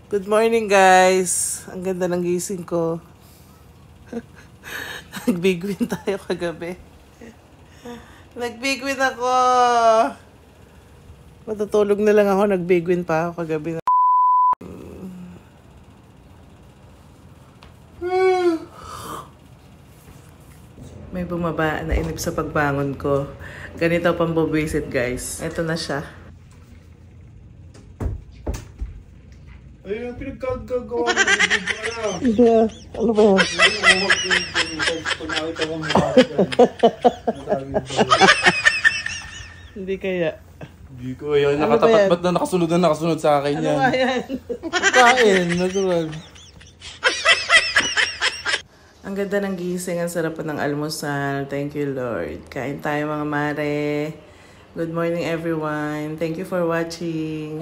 Good morning, guys. Ang ganda ng gising ko. Nag-big win tayo kagabi. Nag-big win ako. Matutulog na lang ako. Nag-big win pa ako kagabi. May bumaba na inip sa pagbangon ko. Ganito pang bubisit, guys. Ito na siya. Ayun yung pinagkagagawa mo. Hindi. Ano ba yan? Hindi kaya. Hindi ko yun. Nakatapat ba't na nakasunod sa akin yan? Ano nga yan? Kain, natural. Ang ganda ng gising. Ang sarap ng almusal. Thank you, Lord. Kain tayo, mga mare. Good morning, everyone. Thank you for watching.